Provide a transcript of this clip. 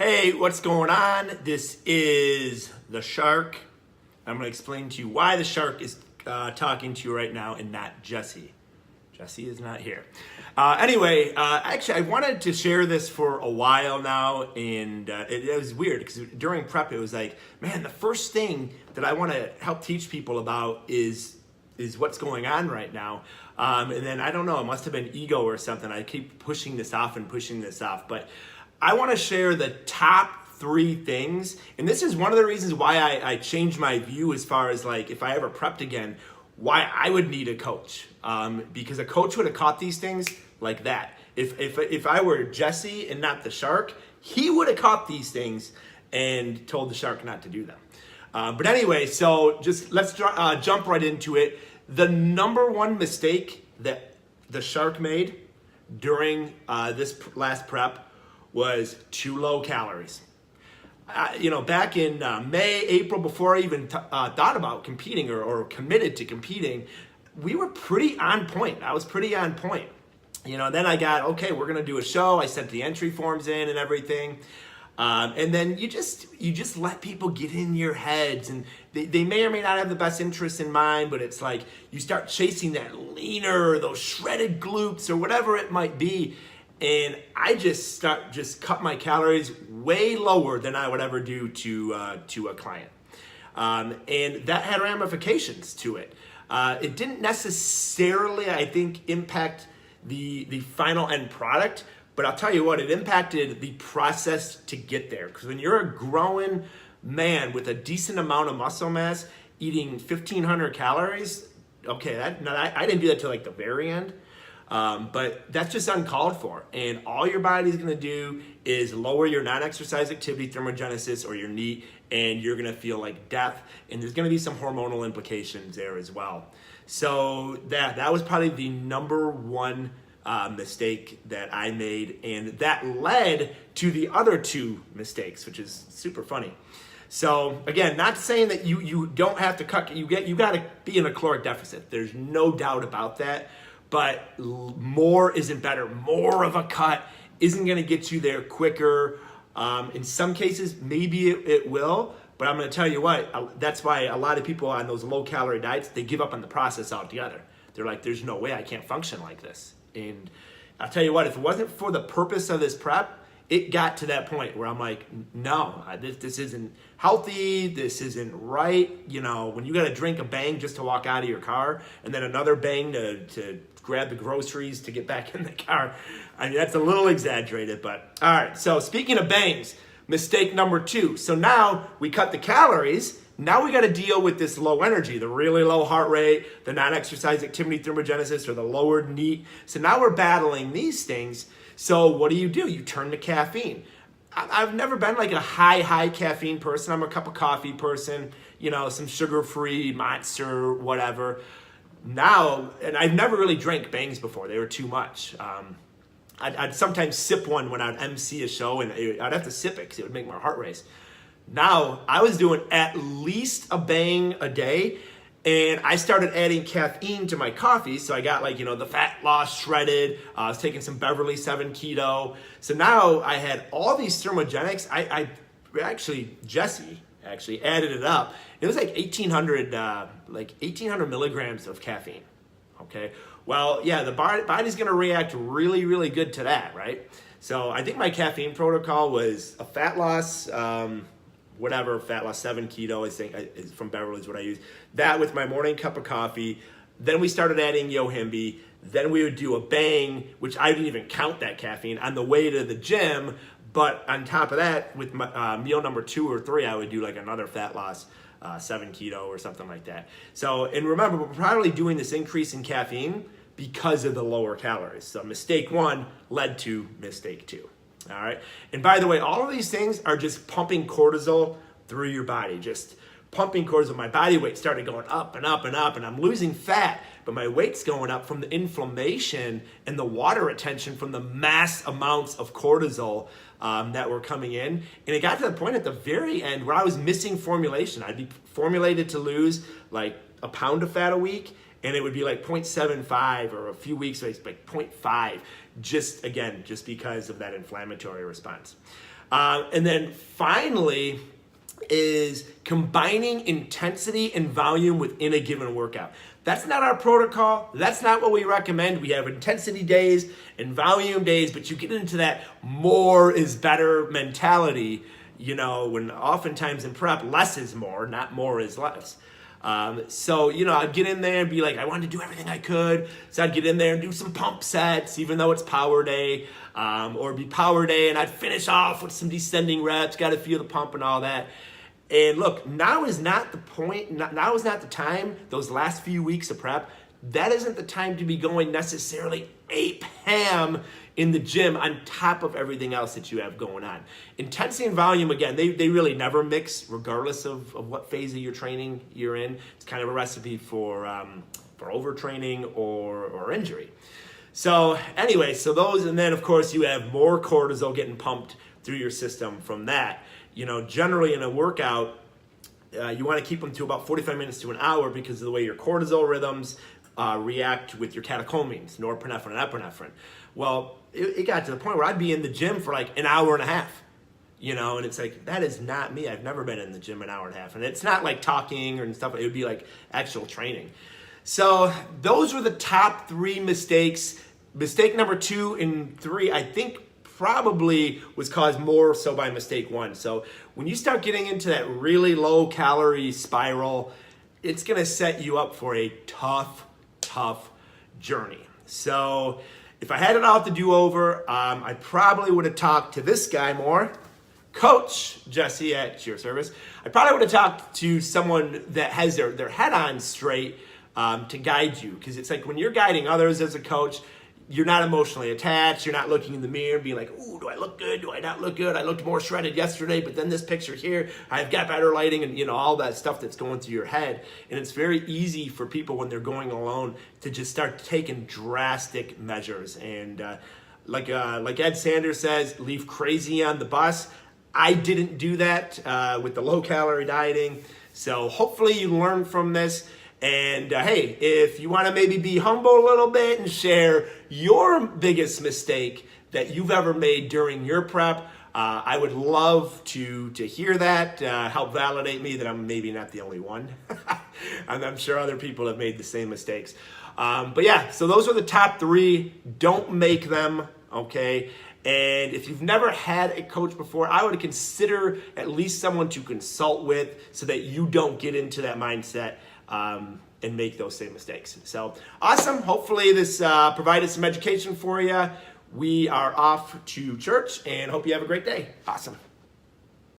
Hey, what's going on? This is the Shark. I'm going to explain to you why the Shark is talking to you right now and not Jesse. Jesse is not here. Actually, I wanted to share this for a while now, and it was weird because during prep, it was like, man, the first thing that I want to help teach people about is what's going on right now. And then I don't know, it must have been ego or something. I keep pushing this off, but I want to share the top 3 things. And this is one of the reasons why I changed my view as far as like, if I ever prepped again, why I would need a coach. Because a coach would have caught these things like that. If I were Jesse and not the Shark, he would have caught these things and told the Shark not to do them. But anyway, so just let's jump right into it. The number one mistake that the Shark made during this last prep was too low calories. Back in May, April, before I even thought about competing or committed to competing, we were pretty on point. I was pretty on point. Then I got, okay, we're gonna do a show. I sent the entry forms in and everything. And then you just let people get in your heads, and they may or may not have the best interests in mind, but it's like you start chasing that leaner, or those shredded glutes, or whatever it might be. And I just cut my calories way lower than I would ever do to a client. And that had ramifications to it. It didn't necessarily, I think, impact the final end product, but I'll tell you what, it impacted the process to get there. Because when you're a growing man with a decent amount of muscle mass, eating 1,500 calories, okay, I didn't do that till like the very end. But that's just uncalled for. And all your body's gonna do is lower your non-exercise activity thermogenesis or your NEAT, and you're gonna feel like death. And there's gonna be some hormonal implications there as well. So that was probably the number one mistake that I made, and that led to the other 2 mistakes, which is super funny. So again, not saying that you don't have to cut, you got to be in a caloric deficit. There's no doubt about that. But more isn't better. More of a cut isn't going to get you there quicker. In some cases, maybe it will. But I'm going to tell you what, that's why a lot of people on those low-calorie diets, they give up on the process altogether. They're like, there's no way I can't function like this. And I'll tell you what, if it wasn't for the purpose of this prep, it got to that point where I'm like, no, this isn't healthy, this isn't right. When you got to drink a Bang just to walk out of your car, and then another Bang to grab the groceries to get back in the car. I mean, that's a little exaggerated, but all right. So speaking of Bangs, mistake number 2. So now we cut the calories. Now we got to deal with this low energy, the really low heart rate, the non-exercise activity thermogenesis, or the lowered NEAT. So now we're battling these things. So what do? You turn to caffeine. I've never been like a high caffeine person. I'm a cup of coffee person, some sugar-free Monster, whatever. Now, and I've never really drank Bangs before. They were too much. I'd sometimes sip one when I'd MC a show, and I'd have to sip it because it would make my heart race. Now, I was doing at least a Bang a day, and I started adding caffeine to my coffee. So I got the fat loss shredded. I was taking some Beverly 7 keto. So now I had all these thermogenics. Jesse actually added it up. It was like 1,800 milligrams of caffeine. Okay. Well, yeah, the body's going to react really, really good to that, right? So I think my caffeine protocol was a fat loss, fat loss 7 keto, I think is from Beverly's what I use. That with my morning cup of coffee. Then we started adding Yohimbe. Then we would do a Bang, which I didn't even count that caffeine, on the way to the gym. But on top of that, with my, meal number 2 or 3, I would do like another fat loss, 7 keto or something like that. So, and remember, we're probably doing this increase in caffeine because of the lower calories. So mistake 1 led to mistake 2. All right. And by the way, all of these things are just pumping cortisol through your body, just pumping cortisol. My body weight started going up and up and up, and I'm losing fat, but my weight's going up from the inflammation and the water retention from the mass amounts of cortisol that were coming in. And it got to the point at the very end where I was missing formulation. I'd be formulated to lose like a pound of fat a week, and it would be like 0.75, or a few weeks like 0.5. just because of that inflammatory response. And then finally is combining intensity and volume within a given workout. That's not our protocol. That's not what we recommend. We have intensity days and volume days, but you get into that more is better mentality, when oftentimes in prep, less is more, not more is less. So I'd get in there and be like, I wanted to do everything I could. So I'd get in there and do some pump sets, even though it's power day, or it'd be power day, and I'd finish off with some descending reps, got to feel the pump and all that. And look, now is not the point, now is not the time, those last few weeks of prep, that isn't the time to be going necessarily ape ham in the gym on top of everything else that you have going on. Intensity and volume, again, they really never mix regardless of what phase of your training you're in. It's kind of a recipe for overtraining or injury. So anyway, those, and then of course you have more cortisol getting pumped through your system from that. Generally in a workout, you want to keep them to about 45 minutes to an hour because of the way your cortisol rhythms react with your catecholamines, norepinephrine and epinephrine. Well, it got to the point where I'd be in the gym for like an hour and a half, and it's like, that is not me. I've never been in the gym an hour and a half. And it's not like talking or stuff. It would be like actual training. So those were the top 3 mistakes. Mistake number 2 and 3, I think, probably was caused more so by mistake 1. So when you start getting into that really low calorie spiral, it's going to set you up for a tough journey. So if I had it all to do over, I probably would have talked to this guy more, Coach Jesse at your service. I probably would have talked to someone that has their head on straight to guide you, because it's like when you're guiding others as a coach, you're not emotionally attached. You're not looking in the mirror and being like, ooh, do I look good? Do I not look good? I looked more shredded yesterday, but then this picture here, I've got better lighting, and all that stuff that's going through your head. And it's very easy for people when they're going alone to just start taking drastic measures. And like Ed Sanders says, leave crazy on the bus. I didn't do that with the low calorie dieting. So hopefully you learn from this. And hey, if you want to maybe be humble a little bit and share your biggest mistake that you've ever made during your prep, I would love to hear that, help validate me that I'm maybe not the only one. And I'm sure other people have made the same mistakes. But yeah, so those are the top 3. Don't make them, okay? And if you've never had a coach before, I would consider at least someone to consult with so that you don't get into that mindset and make those same mistakes. So awesome. Hopefully this provided some education for you. We are off to church and hope you have a great day. Awesome.